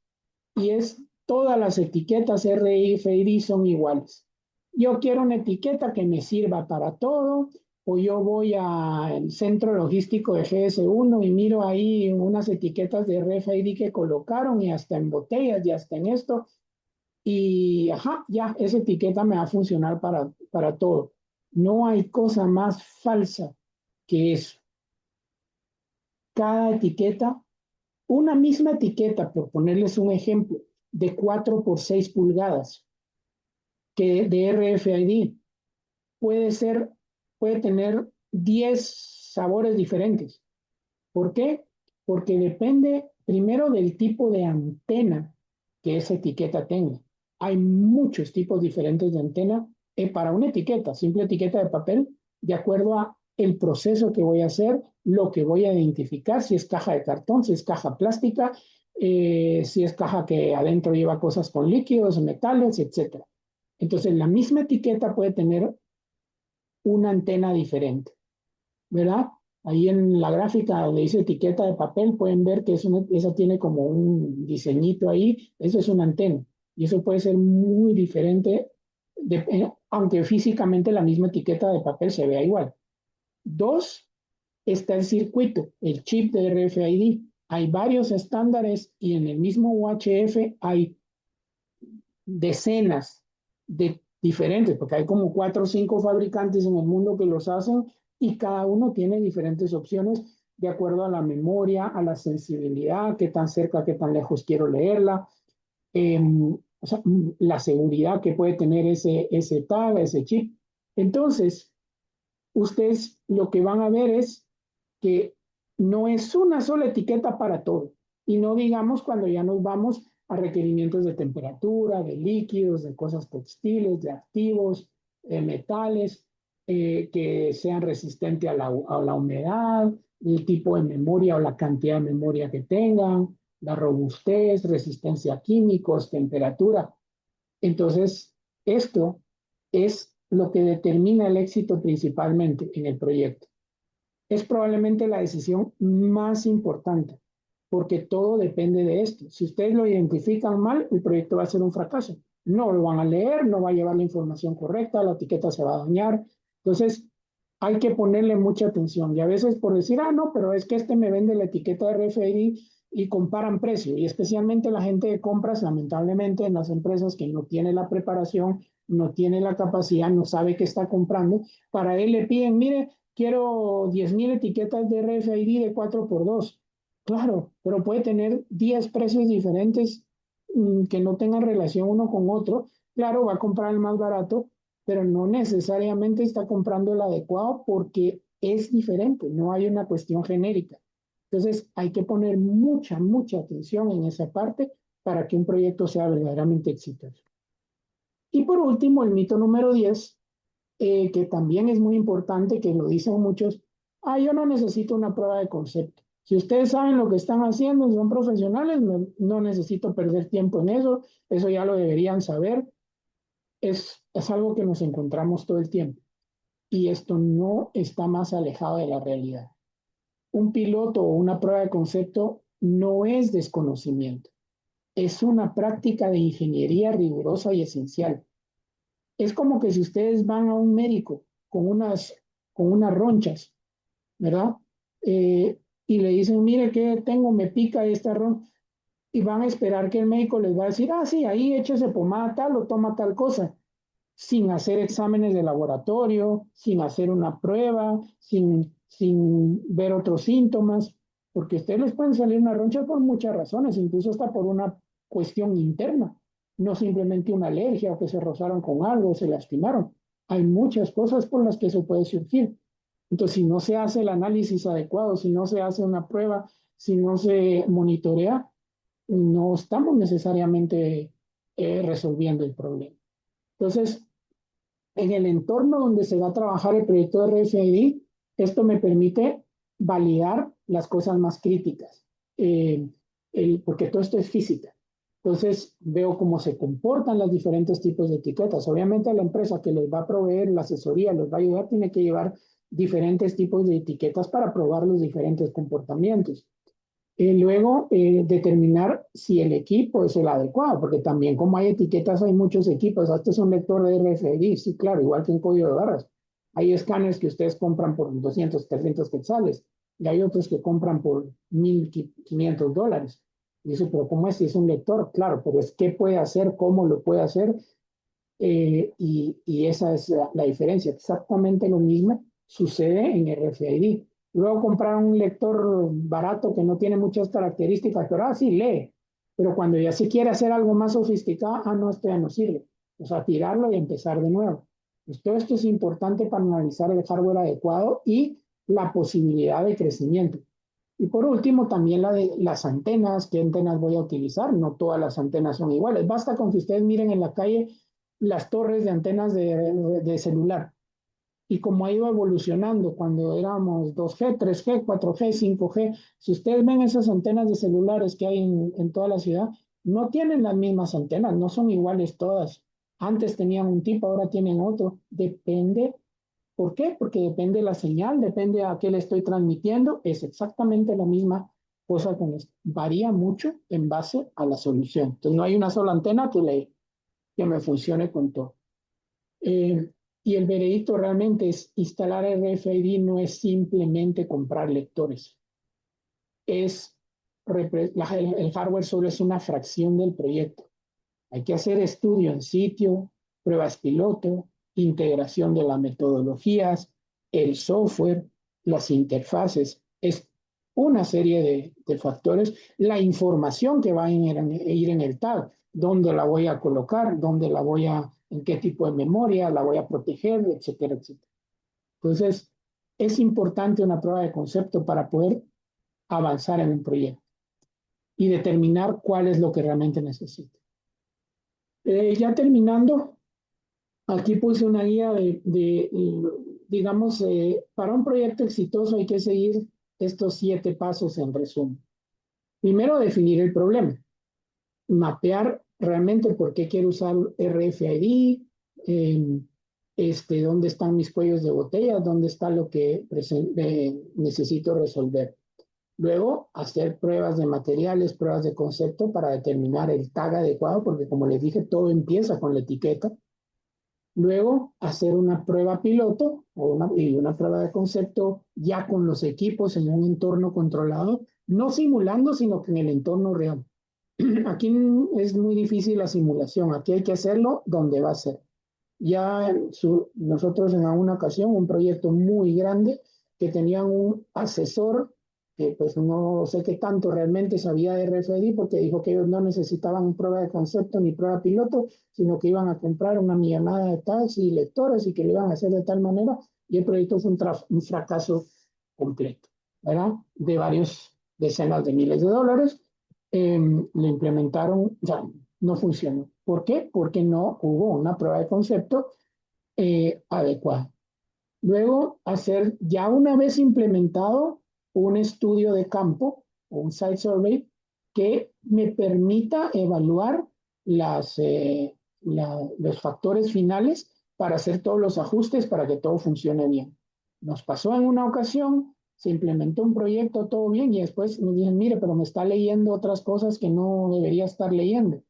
y es todas las etiquetas RFID son iguales. Yo quiero una etiqueta que me sirva para todo, o yo voy al centro logístico de GS1 y miro ahí unas etiquetas de RFID que colocaron y hasta en botellas y hasta en esto. y ajá, ya, esa etiqueta me va a funcionar para todo. No hay cosa más falsa que eso. Cada etiqueta, una misma etiqueta, por ponerles un ejemplo, de 4 por 6 pulgadas, que de RFID, puede ser, puede tener 10 sabores diferentes. ¿Por qué? Porque depende primero del tipo de antena que esa etiqueta tenga. Hay muchos tipos diferentes de antena para una etiqueta, simple etiqueta de papel, de acuerdo a el proceso que voy a hacer, lo que voy a identificar, si es caja de cartón, si es caja plástica, si es caja que adentro lleva cosas con líquidos, metales, etcétera. Entonces, la misma etiqueta puede tener una antena diferente. ¿Verdad? Ahí en la gráfica donde dice etiqueta de papel pueden ver que esa tiene como un diseñito ahí, eso es una antena. Y eso puede ser muy diferente, aunque físicamente la misma etiqueta de papel se vea igual. Dos, está el circuito, el chip de RFID. Hay varios estándares y en el mismo UHF hay decenas de diferentes, porque hay como 4 o 5 fabricantes en el mundo que los hacen y cada uno tiene diferentes opciones de acuerdo a la memoria, a la sensibilidad, qué tan cerca, qué tan lejos quiero leerla, o sea, la seguridad que puede tener ese tag, ese chip. Entonces, ustedes lo que van a ver es que no es una sola etiqueta para todo. Y no digamos cuando ya nos vamos a requerimientos de temperatura, de líquidos, de cosas textiles, de activos, metales, que sean resistentes a la humedad, el tipo de memoria o la cantidad de memoria que tengan, la robustez, resistencia a químicos, temperatura. Entonces, esto es lo que determina el éxito principalmente en el proyecto. Es probablemente la decisión más importante, porque todo depende de esto. Si ustedes lo identifican mal, el proyecto va a ser un fracaso. No lo van a leer, no va a llevar la información correcta, la etiqueta se va a dañar. Entonces, hay que ponerle mucha atención. Y a veces por decir, ah, no, pero es que este me vende la etiqueta de RFID y comparan precio. Y especialmente la gente de compras, lamentablemente, en las empresas que no tiene la preparación, no tiene la capacidad, no sabe qué está comprando, para él le piden, mire, quiero 10,000 etiquetas de RFID de 4x2. Claro, pero puede tener 10 precios diferentes que no tengan relación uno con otro. Claro, va a comprar el más barato, pero no necesariamente está comprando el adecuado porque es diferente, no hay una cuestión genérica. Entonces, hay que poner mucha, mucha atención en esa parte para que un proyecto sea verdaderamente exitoso. Y por último, el mito número 10 que también es muy importante, que lo dicen muchos, ah, yo no necesito una prueba de concepto. Si ustedes saben lo que están haciendo, son profesionales, no necesito perder tiempo en eso ya lo deberían saber. Es algo que nos encontramos todo el tiempo y esto no está más alejado de la realidad. Un piloto o una prueba de concepto no es desconocimiento, es una práctica de ingeniería rigurosa y esencial. Es como que si ustedes van a un médico con unas ronchas, ¿verdad? Y le dicen, mire, ¿qué tengo? Me pica esta roncha. Y van a esperar que el médico les va a decir, ah, sí, ahí échese pomada tal o toma tal cosa, sin hacer exámenes de laboratorio, sin hacer una prueba, sin ver otros síntomas, porque a ustedes les pueden salir una roncha por muchas razones, incluso hasta por una cuestión interna, no simplemente una alergia o que se rozaron con algo, o se lastimaron. Hay muchas cosas por las que eso puede surgir. Entonces, si no se hace el análisis adecuado, si no se hace una prueba, si no se monitorea, no estamos necesariamente resolviendo el problema. Entonces, en el entorno donde se va a trabajar el proyecto de RFID, esto me permite validar las cosas más críticas, porque todo esto es física. Entonces veo cómo se comportan los diferentes tipos de etiquetas. Obviamente la empresa que les va a proveer la asesoría, les va a ayudar, tiene que llevar diferentes tipos de etiquetas para probar los diferentes comportamientos. Luego, determinar si el equipo es el adecuado, porque también como hay etiquetas, hay muchos equipos. Este es un lector de RFID, sí, claro, igual que un código de barras. Hay escáneres que ustedes compran por 200, 300 quetzales y hay otros que compran por $1,500. Dice, pero ¿cómo es si es un lector? Claro, pero es qué puede hacer, cómo lo puede hacer, y esa es la diferencia. Exactamente lo mismo sucede en RFID. Luego comprar un lector barato que no tiene muchas características, pero sí lee. Pero cuando ya se quiere hacer algo más sofisticado, no, esto ya no sirve. O sea, tirarlo y empezar de nuevo. Pues todo esto es importante para analizar el hardware adecuado y la posibilidad de crecimiento. Y por último, también la de las antenas, qué antenas voy a utilizar. No todas las antenas son iguales. Basta con que ustedes miren en la calle las torres de antenas de celular y cómo ha ido evolucionando cuando éramos 2G, 3G, 4G, 5G. Si ustedes ven esas antenas de celulares que hay en toda la ciudad, no tienen las mismas antenas, no son iguales todas. Antes tenían un tipo, ahora tienen otro. Depende. ¿Por qué? Porque depende de la señal, depende a qué le estoy transmitiendo. Es exactamente la misma cosa con esto. Varía mucho en base a la solución. Entonces no hay una sola antena que me funcione con todo. Eh, y el veredicto realmente es instalar RFID no es simplemente comprar lectores. Es, el hardware solo es una fracción del proyecto. Hay que hacer estudio en sitio, pruebas piloto, integración de las metodologías, el software, las interfaces. Es una serie de factores. La información que va a ir en el tag, dónde la voy a colocar, dónde la voy a, en qué tipo de memoria la voy a proteger, etcétera, etcétera. Entonces, es importante una prueba de concepto para poder avanzar en un proyecto y determinar cuál es lo que realmente necesito. Ya terminando, aquí puse una guía digamos, para un proyecto exitoso hay que seguir estos 7 pasos en resumen. Primero, definir el problema, mapear realmente por qué quiero usar RFID, eh, dónde están mis cuellos de botella, dónde está lo que necesito resolver. Luego, hacer pruebas de materiales, pruebas de concepto para determinar el tag adecuado, porque como les dije, todo empieza con la etiqueta. Luego, hacer una prueba piloto y una prueba de concepto ya con los equipos en un entorno controlado, no simulando, sino que en el entorno real. Aquí es muy difícil la simulación, aquí hay que hacerlo donde va a ser. Nosotros en una ocasión, un proyecto muy grande, que tenían un asesor que pues no sé qué tanto realmente sabía de RFID, porque dijo que ellos no necesitaban prueba de concepto ni prueba piloto, sino que iban a comprar una millonada de tags y lectores y que lo iban a hacer de tal manera, y el proyecto fue un fracaso completo, ¿verdad? De varios decenas de miles de dólares. Lo implementaron, ya no funcionó. ¿Por qué? Porque no hubo una prueba de concepto adecuada. Luego, hacer ya una vez implementado un estudio de campo, un site survey, que me permita evaluar los factores finales para hacer todos los ajustes para que todo funcione bien. Nos pasó en una ocasión, se implementó un proyecto, todo bien, y después nos dijeron, mire, pero me está leyendo otras cosas que no debería estar leyendo.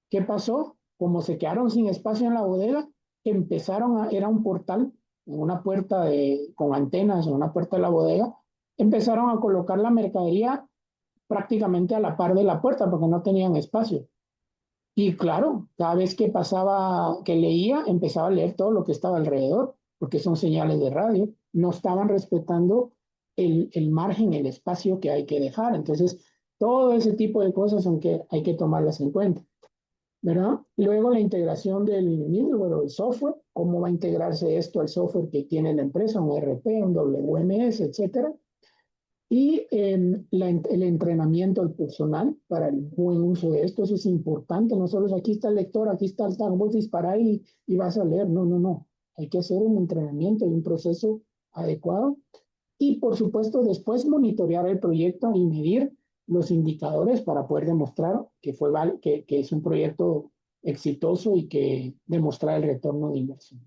¿Qué pasó? Como se quedaron sin espacio en la bodega, era un portal, una puerta con antenas en una puerta de la bodega, empezaron a colocar la mercadería prácticamente a la par de la puerta porque no tenían espacio. Y claro, cada vez que pasaba, que leía, empezaba a leer todo lo que estaba alrededor, porque son señales de radio. No estaban respetando el margen, el espacio que hay que dejar. Entonces, todo ese tipo de cosas son que hay que tomarlas en cuenta. ¿Verdad? Luego la integración del middleware o el software, cómo va a integrarse esto al software que tiene la empresa, un ERP, un WMS, etcétera. Y el entrenamiento al personal para el buen uso de esto, eso es importante, no solo es aquí está el lector, aquí está el tag, vos disparar y vas a leer, no, no, no, hay que hacer un entrenamiento y un proceso adecuado y por supuesto después monitorear el proyecto y medir los indicadores para poder demostrar que es un proyecto exitoso y que demostrar el retorno de inversión.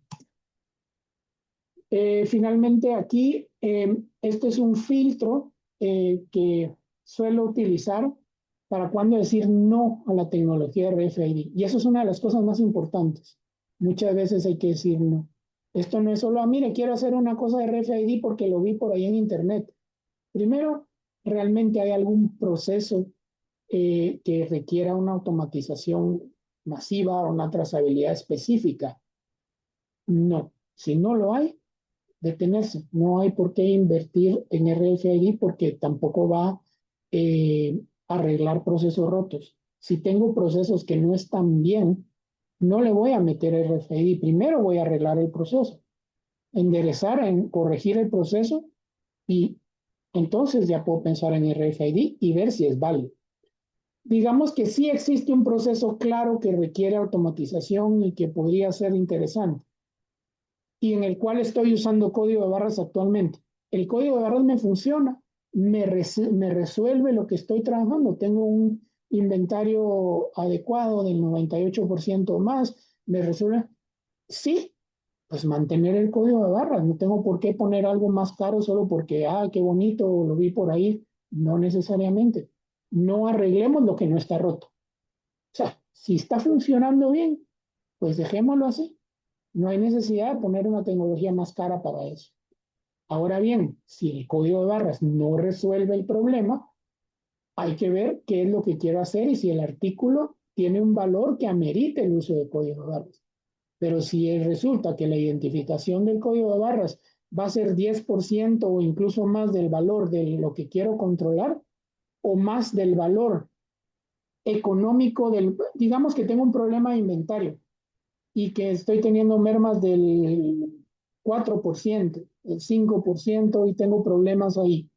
Finalmente aquí, este es un filtro que suelo utilizar para cuando decir no a la tecnología de RFID. Y eso es una de las cosas más importantes. Muchas veces hay que decir no. Esto no es solo, mire, quiero hacer una cosa de RFID porque lo vi por ahí en internet. Primero, realmente hay algún proceso que requiera una automatización masiva o una trazabilidad específica. No, si no lo hay, detenerse. No hay por qué invertir en RFID porque tampoco va a arreglar procesos rotos. Si tengo procesos que no están bien, no le voy a meter RFID. Primero voy a arreglar el proceso, enderezar, en corregir el proceso y entonces ya puedo pensar en RFID y ver si es válido. Digamos que sí existe un proceso claro que requiere automatización y que podría ser interesante y en el cual estoy usando código de barras actualmente. El código de barras me funciona, me resuelve lo que estoy trabajando. Tengo un inventario adecuado del 98% o más, me resuelve. Sí, pues mantener el código de barras. No tengo por qué poner algo más caro solo porque, qué bonito, lo vi por ahí. No necesariamente. No arreglemos lo que no está roto. O sea, si está funcionando bien, pues dejémoslo así. No hay necesidad de poner una tecnología más cara para eso. Ahora bien, si el código de barras no resuelve el problema, hay que ver qué es lo que quiero hacer y si el artículo tiene un valor que amerite el uso de código de barras. Pero si resulta que la identificación del código de barras va a ser 10% o incluso más del valor de lo que quiero controlar o más del valor económico digamos que tengo un problema de inventario y que estoy teniendo mermas del 4%, el 5% y tengo problemas ahí.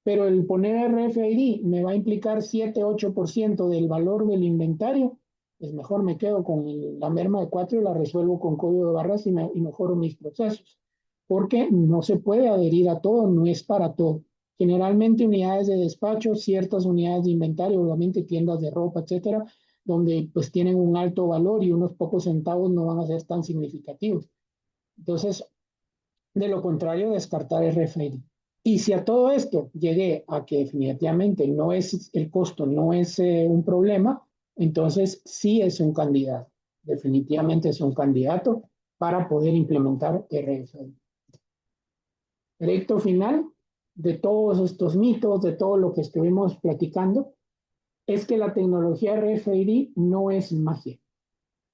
Pero el poner RFID me va a implicar 7-8% del valor del inventario, pues mejor me quedo con la merma de 4 y la resuelvo con código de barras y mejoro mis procesos. Porque no se puede adherir a todo, no es para todo. Generalmente unidades de despacho, ciertas unidades de inventario, obviamente tiendas de ropa, etcétera, donde pues tienen un alto valor y unos pocos centavos no van a ser tan significativos. Entonces, de lo contrario, descartar RFID. Y si a todo esto llegué a que definitivamente no es el costo, no es un problema, entonces sí es un candidato. Definitivamente es un candidato para poder implementar RFID. Recto final de todos estos mitos, de todo lo que estuvimos platicando, es que la tecnología RFID no es magia,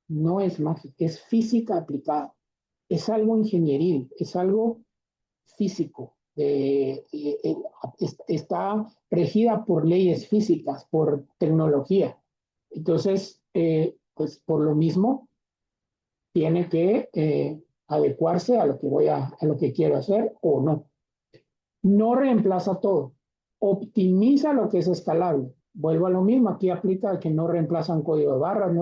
no es magia, es física aplicada, es algo ingenieril, es algo físico, está regida por leyes físicas, por tecnología. Entonces, pues por lo mismo, tiene que adecuarse a lo que a lo que quiero hacer o no. No reemplaza todo, optimiza lo que es escalable. Vuelvo a lo mismo, aquí aplica que no reemplazan código de barras,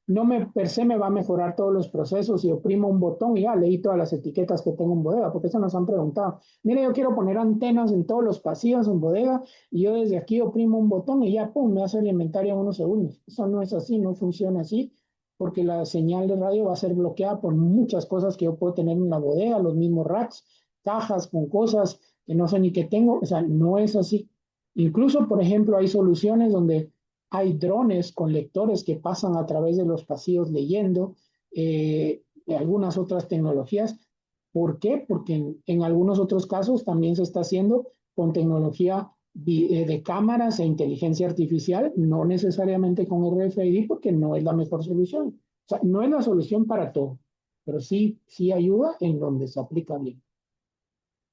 no me per se me va a mejorar todos los procesos y oprimo un botón y ya leí todas las etiquetas que tengo en bodega, porque eso nos han preguntado. Mire, yo quiero poner antenas en todos los pasillos en bodega y yo desde aquí oprimo un botón y ya, pum, me hace el inventario en unos segundos. Eso no es así, no funciona así, porque la señal de radio va a ser bloqueada por muchas cosas que yo puedo tener en la bodega, los mismos racks, cajas con cosas que no sé ni qué tengo, o sea, no es así. Incluso, por ejemplo, hay soluciones donde hay drones con lectores que pasan a través de los pasillos leyendo, algunas otras tecnologías. ¿Por qué? Porque en algunos otros casos también se está haciendo con tecnología de cámaras e inteligencia artificial, no necesariamente con RFID, porque no es la mejor solución. O sea, no es la solución para todo, pero sí ayuda en donde se aplica bien.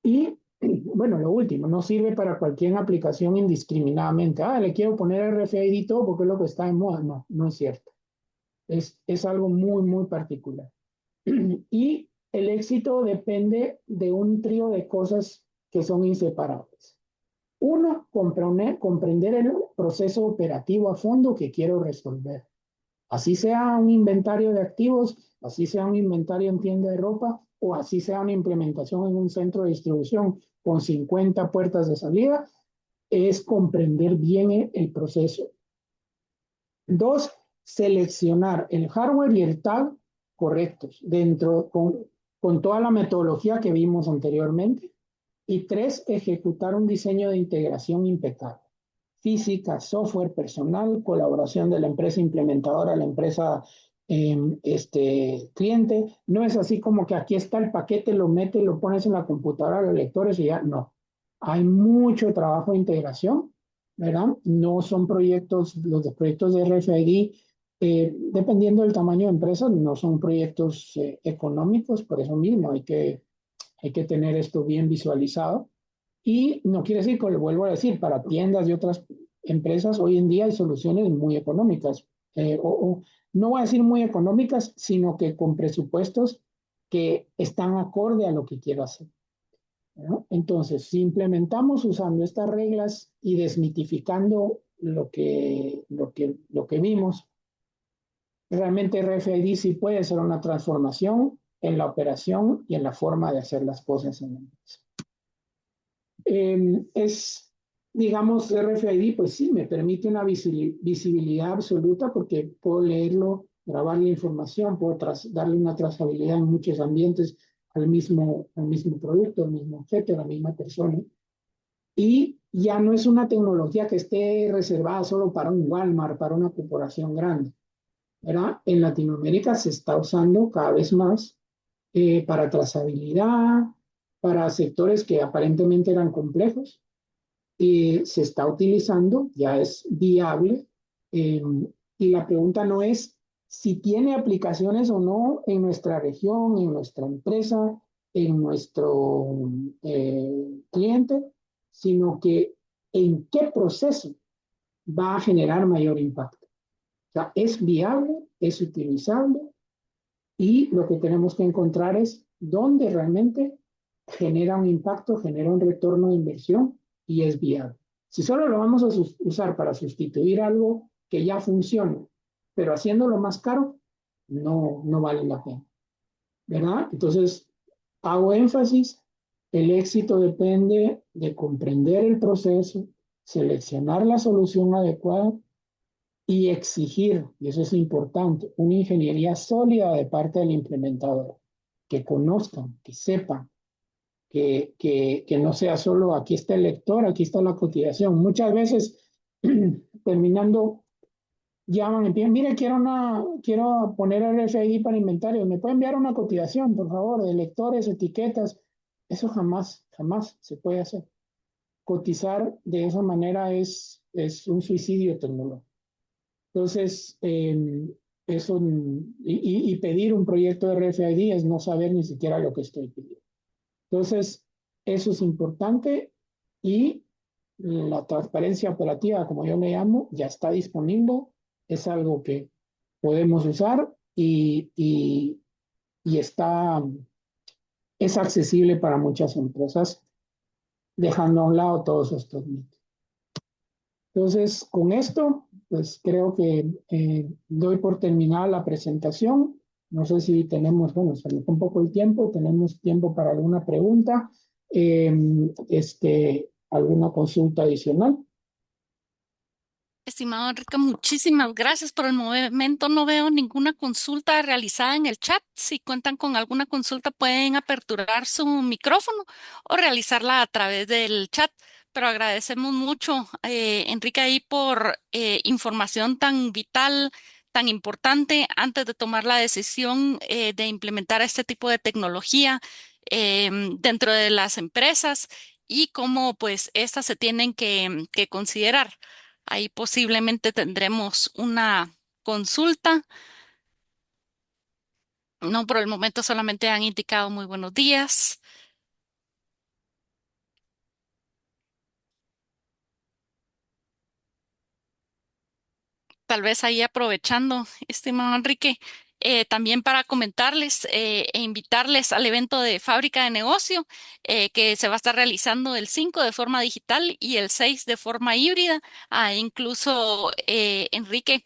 Y bueno, lo último, no sirve para cualquier aplicación indiscriminadamente. Le quiero poner RFID todo porque es lo que está en moda. No, no es cierto. Es algo muy, muy particular. Y el éxito depende de un trío de cosas que son inseparables. Uno, comprender el proceso operativo a fondo que quiero resolver. Así sea un inventario de activos, así sea un inventario en tienda de ropa o así sea una implementación en un centro de distribución con 50 puertas de salida, es comprender bien el proceso. Dos, seleccionar el hardware y el tag correctos con toda la metodología que vimos anteriormente. Y tres, ejecutar un diseño de integración impecable. Física, software, personal, colaboración de la empresa implementadora, la empresa cliente. No es así como que aquí está el paquete, lo metes, lo pones en la computadora, los lectores y ya no. Hay mucho trabajo de integración ¿verdad? No son proyectos, los de proyectos de RFID, dependiendo del tamaño de empresa, no son proyectos económicos, por eso mismo hay que tener esto bien visualizado. Y no quiere decir, como le vuelvo a decir, para tiendas y otras empresas, hoy en día hay soluciones muy económicas, o no voy a decir muy económicas, sino que con presupuestos que están acorde a lo que quiero hacer, ¿no? Entonces, si implementamos usando estas reglas y desmitificando lo que vimos, realmente RFID sí puede ser una transformación en la operación y en la forma de hacer las cosas en la empresa. Es, digamos, RFID, pues sí, me permite una visibilidad absoluta porque puedo leerlo, grabar la información, puedo darle una trazabilidad en muchos ambientes al mismo producto, al mismo objeto, a la misma persona. Y ya no es una tecnología que esté reservada solo para un Walmart, para una corporación grande, ¿verdad? En Latinoamérica se está usando cada vez más para trazabilidad, para sectores que aparentemente eran complejos, y se está utilizando, ya es viable, eh, y la pregunta no es si tiene aplicaciones o no en nuestra región, en nuestra empresa, en nuestro cliente, sino que en qué proceso va a generar mayor impacto. O sea, es viable, es utilizable y lo que tenemos que encontrar es dónde realmente genera un impacto, genera un retorno de inversión y es viable. Si solo lo vamos a usar para sustituir algo que ya funciona, pero haciéndolo más caro, no vale la pena, ¿verdad? Entonces, hago énfasis, el éxito depende de comprender el proceso, seleccionar la solución adecuada y exigir, y eso es importante, una ingeniería sólida de parte del implementador, que conozcan, que sepan, que no sea solo aquí está el lector, aquí está la cotización. Muchas veces, terminando, llaman y piden, mire, quiero poner RFID para inventario, ¿me puede enviar una cotización, por favor, de lectores, etiquetas? Eso jamás se puede hacer. Cotizar de esa manera es un suicidio tecnológico. Entonces, eso, y pedir un proyecto de RFID es no saber ni siquiera lo que estoy pidiendo. Entonces, eso es importante y la transparencia operativa, como yo le llamo, ya está disponible, es algo que podemos usar y está, es accesible para muchas empresas, dejando a un lado todos estos mitos. Entonces, con esto, pues creo que doy por terminada la presentación. No sé si tenemos, bueno, se nos fue un poco el tiempo, tenemos tiempo para alguna pregunta, eh, alguna consulta adicional. Estimado Enrique, muchísimas gracias por el momento. No veo ninguna consulta realizada en el chat. Si cuentan con alguna consulta, pueden aperturar su micrófono o realizarla a través del chat. Pero agradecemos mucho, Enrique, ahí por información tan vital, tan importante antes de tomar la decisión de implementar este tipo de tecnología dentro de las empresas y cómo pues estas se tienen que considerar. Ahí posiblemente tendremos una consulta. No, por el momento solamente han indicado muy buenos días. Tal vez ahí aprovechando, estimado Enrique, también para comentarles e invitarles al evento de Fábrica de Negocio que se va a estar realizando el 5 de forma digital y el 6 de forma híbrida. Incluso Enrique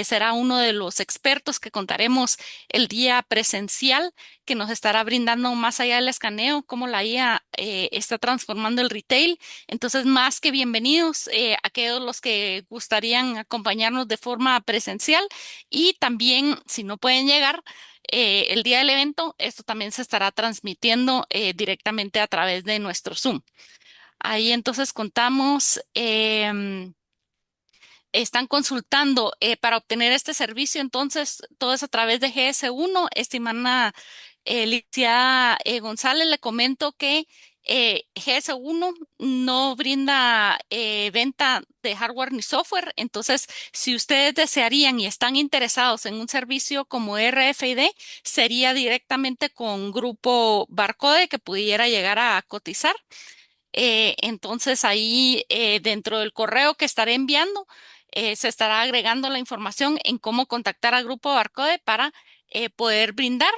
será uno de los expertos que contaremos el día presencial que nos estará brindando más allá del escaneo, cómo la IA está transformando el retail. Entonces, más que bienvenidos aquellos los que gustarían acompañarnos de forma presencial y también, si no pueden llegar el día del evento, esto también se estará transmitiendo directamente a través de nuestro Zoom. Ahí entonces contamos. Están consultando para obtener este servicio, entonces todo es a través de GS1. Estimada licenciada González, le comento que GS1 no brinda venta de hardware ni software, entonces si ustedes desearían y están interesados en un servicio como RFID, sería directamente con Grupo Barcode que pudiera llegar a cotizar. Entonces ahí dentro del correo que estaré enviando se estará agregando la información en cómo contactar al Grupo Barcode para poder brindar.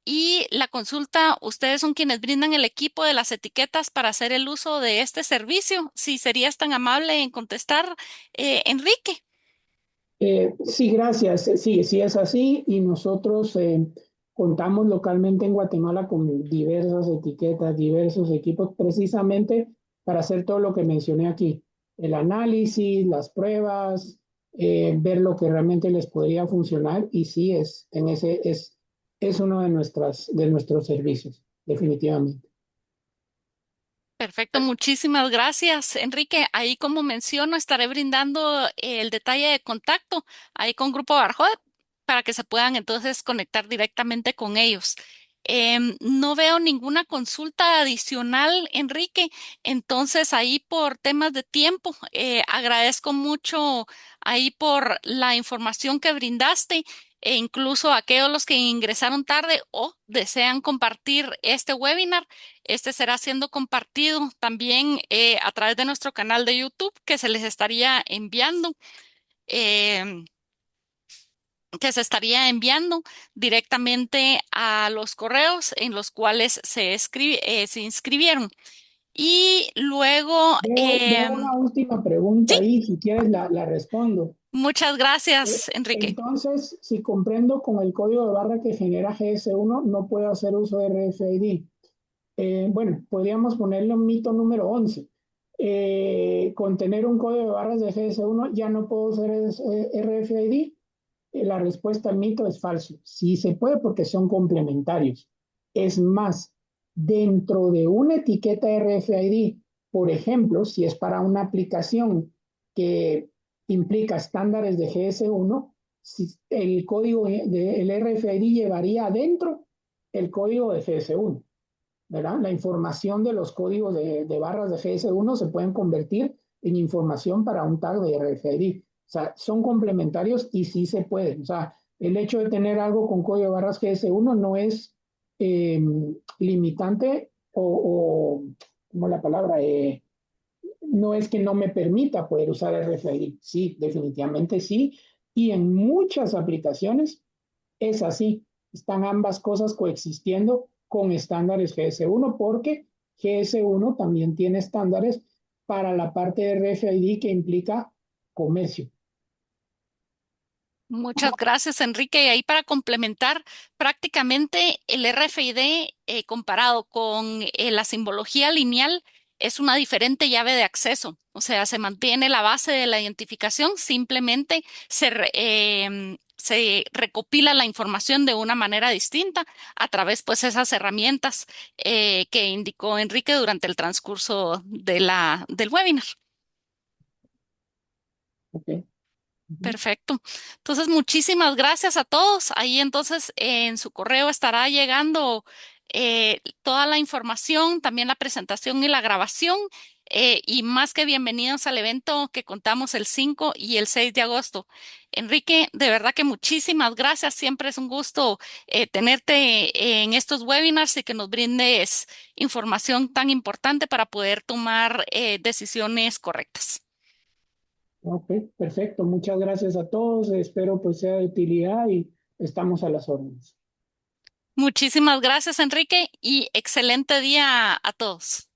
Y la consulta, ustedes son quienes brindan el equipo de las etiquetas para hacer el uso de este servicio. Si serías tan amable en contestar, Enrique. Sí, gracias. Sí, sí es así y nosotros contamos localmente en Guatemala con diversas etiquetas, diversos equipos, precisamente para hacer todo lo que mencioné aquí, el análisis, las pruebas, ver lo que realmente les podría funcionar y sí es uno de nuestros servicios, definitivamente. Perfecto, muchísimas gracias, Enrique. Ahí, como menciono, estaré brindando el detalle de contacto ahí con Grupo Barjot para que se puedan entonces conectar directamente con ellos. No veo ninguna consulta adicional, Enrique. Entonces, ahí por temas de tiempo, agradezco mucho ahí por la información que brindaste e incluso a aquellos los que ingresaron tarde o desean compartir este webinar. Este será siendo compartido también a través de nuestro canal de YouTube que se les estaría enviando, em, que se estaría enviando directamente a los correos en los cuales se inscribieron. Y luego, Veo una última pregunta sí, ahí, si quieres la respondo. muchas gracias, Enrique. Entonces, si comprendo con el código de barra que genera GS1, no puedo hacer uso de RFID. Bueno, podríamos ponerle un mito número 11. Con tener un código de barras de GS1 ya no puedo usar RFID. La respuesta al mito es falso. Sí se puede porque son complementarios. Es más, dentro de una etiqueta RFID, por ejemplo, si es para una aplicación que implica estándares de GS1, si el código del RFID llevaría adentro el código de GS1, ¿verdad? La información de los códigos de barras de GS1 se pueden convertir en información para un tag de RFID. O sea, son complementarios y sí se pueden. O sea, el hecho de tener algo con código de barras GS1 no es eh, limitante o, como la palabra, no es que no me permita poder usar RFID. Sí, definitivamente sí. Y en muchas aplicaciones es así. Están ambas cosas coexistiendo con estándares GS1 porque GS1 también tiene estándares para la parte de RFID que implica comercio. Muchas gracias, Enrique. Y ahí para complementar, prácticamente el RFID comparado con la simbología lineal es una diferente llave de acceso. O sea, se mantiene la base de la identificación, simplemente se recopila la información de una manera distinta a través, pues, esas herramientas que indicó Enrique durante el transcurso del webinar. Okay. Uh-huh. Perfecto. Entonces, muchísimas gracias a todos. Ahí entonces en su correo estará llegando toda la información, también la presentación y la grabación. Y más que bienvenidos al evento que contamos el 5 y el 6 de agosto. Enrique, de verdad que muchísimas gracias. Siempre es un gusto tenerte en estos webinars y que nos brindes información tan importante para poder tomar decisiones correctas. Ok, perfecto. Muchas gracias a todos. Espero pues sea de utilidad y estamos a las órdenes. Muchísimas gracias, Enrique, y excelente día a todos.